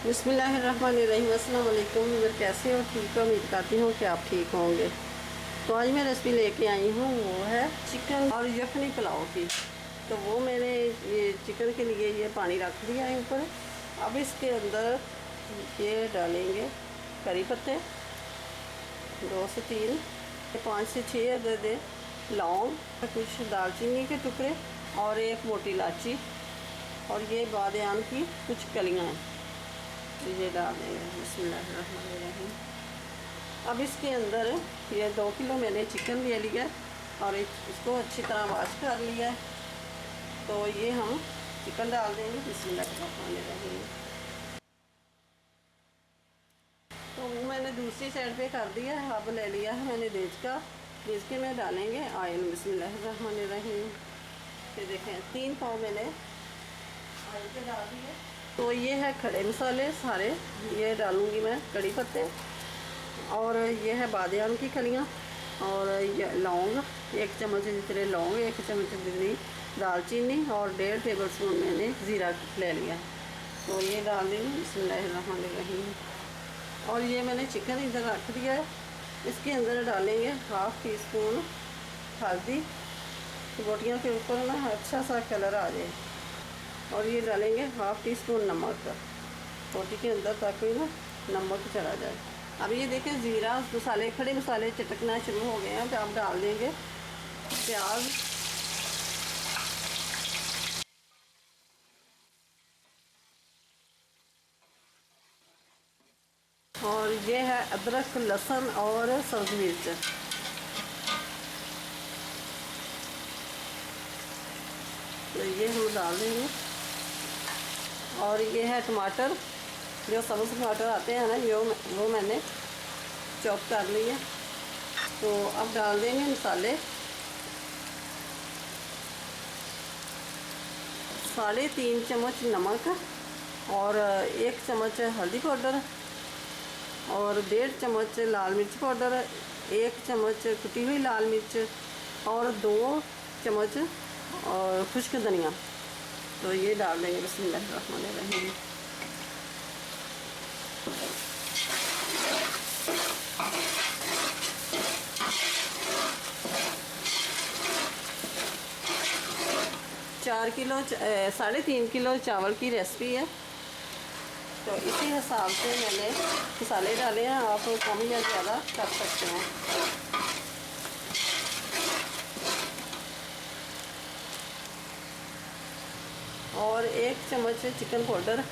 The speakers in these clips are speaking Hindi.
बिस्मिल्लाहिर्रहमानिर्रहीम। अस्सलाम वालेकुम। कैसे हो? ठीक हो? उम्मीद करती हूँ कि आप ठीक होंगे। तो आज मैं रेसिपी लेके आई हूँ, वो है चिकन और यखनी पुलाव की। तो वो मैंने ये चिकन के लिए ये पानी रख दिया है ऊपर। अब इसके अंदर ये डालेंगे करी पत्ते 2 से 3, 5 से 6 अदद लौंग, कुछ दालचीनी के टुकड़े और एक मोटी इलायची, और ये बादयान की कुछ कलियाँ हैं। तो ये डाल देंगे। बिस्मिल्लाहिर्रहमानिर्रहीम। अब इसके अंदर ये 2 किलो मैंने चिकन ले लिया और इसको अच्छी तरह वॉश कर लिया है। तो ये हम चिकन डाल देंगे। बिस्मिल्लाहिर्रहमानिर्रहीम। तो वो मैंने दूसरी साइड पे कर दिया है। अब ले लिया है मैंने देज के में डालेंगे ऑयल। बिस्मिल्लाहिर्रहमानिर्रहीम। ये देखें 3 पाव मैंने ऑयल पे डाल दिए। तो ये है खड़े मसाले सारे, ये डालूंगी मैं। कड़ी पत्ते और ये है बादयान की कलियाँ और ये लौंग, 1 चम्मच जितने लौंग, 1 चम्मच जितनी दालचीनी और 1.5 टेबल स्पून मैंने ज़ीरा ले लिया। तो ये डाल देंगे। बिस्मिल्लाहिर्रहमानिर्रहीम। और ये मैंने चिकन इधर रख दिया है। इसके अंदर डालेंगे 1/2 टी स्पून हल्दी, बोटियों के ऊपर ना अच्छा सा कलर आ जाए। और ये डालेंगे 1/2 टी स्पून नमक, रोटी के अंदर ताकि ना नमक चला जाए। अब ये देखें ज़ीरा मसाले, खड़े मसाले चटकना शुरू हो गए हैं। तो अब डाल देंगे प्याज, और ये है अदरक, लहसुन और सब्ज़ मिर्च। तो ये हम डाल देंगे। और ये है टमाटर, जो सब्ज़ टमाटर आते हैं ना, वो मैंने चॉप कर लिया। तो अब डाल देंगे मसाले। 3.5 चम्मच नमक और 1 चम्मच हल्दी पाउडर और 1.5 चम्मच लाल मिर्च पाउडर, 1 चम्मच कुटी हुई लाल मिर्च और 2 चम्मच और खुश्क धनिया। तो ये डाल देंगे। बिस्मिल्लाहिर्रहमानिर्रहीम। चार किलो 3.5 किलो चावल की रेसिपी है। तो इसी हिसाब से मैंने मसाले डाले हैं, आप कम या ज़्यादा कर सकते हैं। और 1 चम्मच चिकन पाउडर,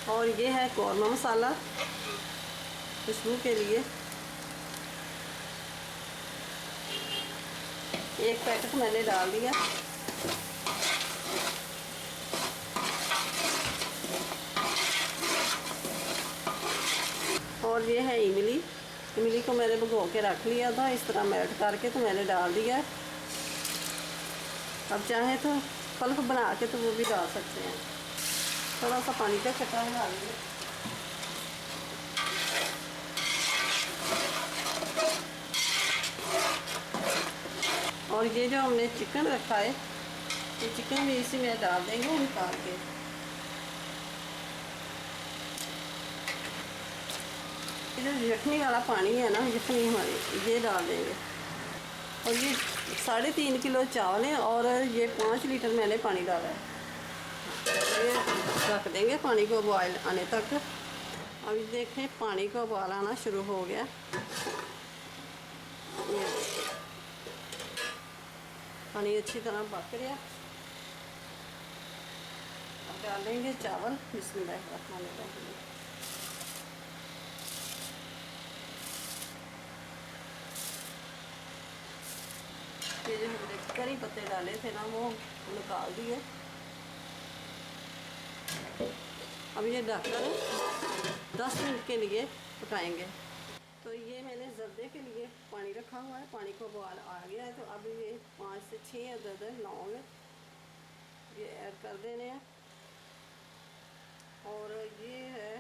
और ये है कौरमा मसाला खुशबू के लिए, 1 पैकेट मैंने डाल दिया। और ये है इमली को मैंने भिगो के रख लिया था, इस तरह मेल्ट करके तो मैंने डाल दिया। अब चाहे तो पल्प बना के तो वो भी डाल सकते हैं। थोड़ा सा पानी का छटा डाल दिया। और ये जो हमने चिकन रखा है, ये चिकन भी इसी में डाल देंगे निकाल के। ये जो यखनी वाला पानी है ना, यखनी हमारी, ये डाल देंगे। और ये 3.5 किलो चावल है और ये 5 लीटर मैंने पानी डाला है। ये रख देंगे पानी को बॉयल आने तक। अब देखें पानी को उबाल आना शुरू हो गया। ये पानी अच्छी तरह पक गया। अब डालेंगे चावल। बिस्मिल्लाहिर्रहमानिर्रहीम। ये जो हमने करी पत्ते डाले थे ना, वो निकाल दिए। अब ये ढककर 10 मिनट के लिए पकाएंगे। तो ये मैंने जर्दे के लिए पानी रखा हुआ है, पानी को उबाल आ गया है। तो अब ये 5 से 6 अदद लौंग ये ऐड कर देने हैं। और ये है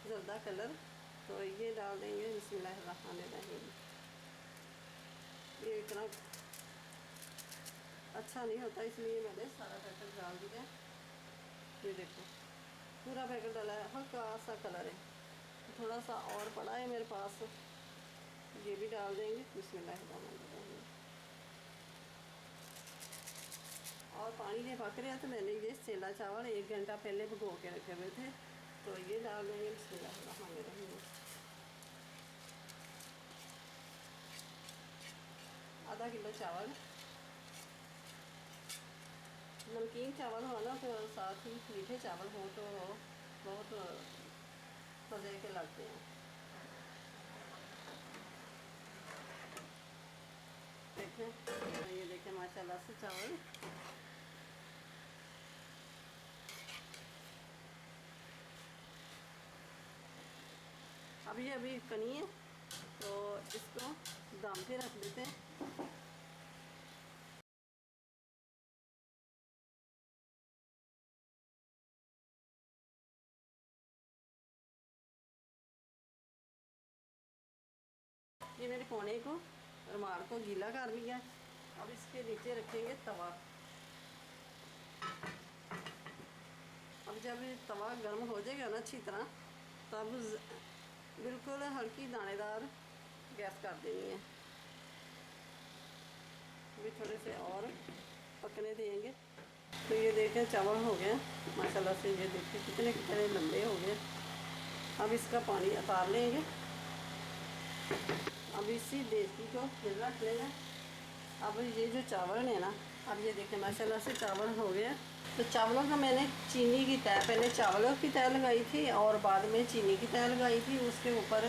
जर्दा कलर, तो ये डाल देंगे। बिस्मिल्लाहिर्रहमानिर्रहीम। ये इतना अच्छा नहीं होता, इसलिए मैंने सारा पैकेट डाल दिया। ये देखो पूरा पैकेट डाला है, हल्का सा कलर है, थोड़ा सा और पड़ा है मेरे पास, ये भी डाल देंगे। बिस्मिल्लाहिर्रहमानिर्रहीम। और पानी नहीं पक रहा तो मैंने ये सेला चावल 1 घंटा पहले भिगो के रखे हुए थे, तो ये डाल देंगे। बिस्मिल्लाहिर्रहमानिर्रहीम। आधा किलो चावल, नमकीन चावल हो ना तो साथ ही मीठे चावल हो तो बहुत मज़े के लगते हैं। देखें ये देखें माशाल्लाह से चावल अभी कनी है, तो इसको दम पे रख देते हैं। ये मेरे कोने को रुमाल को गीला कर लिया। अब इसके नीचे रखेंगे तवा। अब जब ये तवा गर्म हो जाएगा ना अच्छी तरह, तब बिल्कुल हल्की दानेदार गैस कर देनी है। अभी थोड़े से और पकने देंगे। तो ये देखें चावल हो गए माशाल्लाह से, ये देखें कितने कितने लंबे हो गए। अब इसका पानी उतार लेंगे। अब इसी देसी को फिर रख लेना। अब ये जो चावल है ना, अब ये देखें माशाल्लाह से चावल हो गया। तो चावलों का मैंने चीनी की तय, पहले चावलों की तय लगाई थी और बाद में चीनी की तय लगाई थी, उसके ऊपर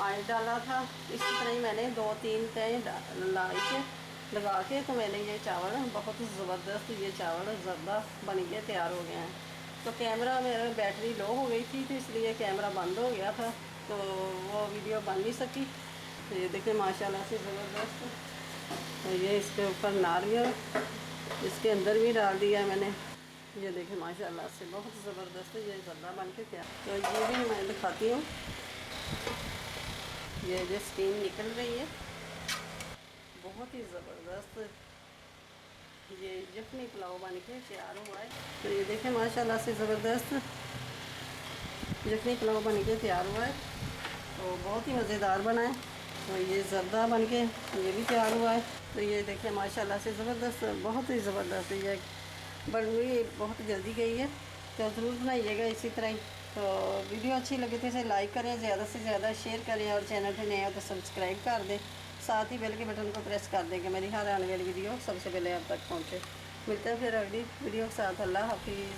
आयल डाला था। इसी तरह ही मैंने 2-3 तय लगा के तो मैंने ये चावल बहुत ज़बरदस्त, ये चावल ज़्यादा बन के तैयार हो गए हैं। तो कैमरा मेरा बैटरी लो हो गई थी, तो इसलिए कैमरा बंद हो गया था, तो वो वीडियो बन नहीं सकी। तो ये देखिए माशाल्लाह से ज़बरदस्त। तो ये इसके ऊपर नारियल इसके अंदर भी डाल दिया मैंने। ये देखिए माशाल्लाह से बहुत ज़बरदस्त है ये ज़र्दा बन के तैयार। तो ये भी मैं दिखाती हूँ, ये जो स्टीम निकल रही है बहुत ही ज़बरदस्त ये यखनी पुलाव बन के तैयार हुआ है। तो ये देखें माशाल्लाह से ज़बरदस्त यखनी पुलाव बन के तैयार हुआ है, तो बहुत ही मज़ेदार बना है। तो ये ज़र्दा बन के ये भी तैयार हुआ है। तो ये देखें माशाल्लाह से ज़बरदस्त, बहुत ही ज़बरदस्त ये बन हुई, बहुत जल्दी गई है। तो ज़रूर बनाइएगा इसी तरह ही। तो वीडियो अच्छी लगी तो इसे लाइक करें, ज़्यादा से ज़्यादा शेयर करें, और चैनल पे नए हो तो सब्सक्राइब कर दें। साथ ही बेल के बटन को प्रेस कर दें कि मेरी हर आने वाली वीडियो सबसे पहले आप तक पहुँचे। मिलते हैं फिर अगली वीडियो के साथ। अल्लाह हाफिज़।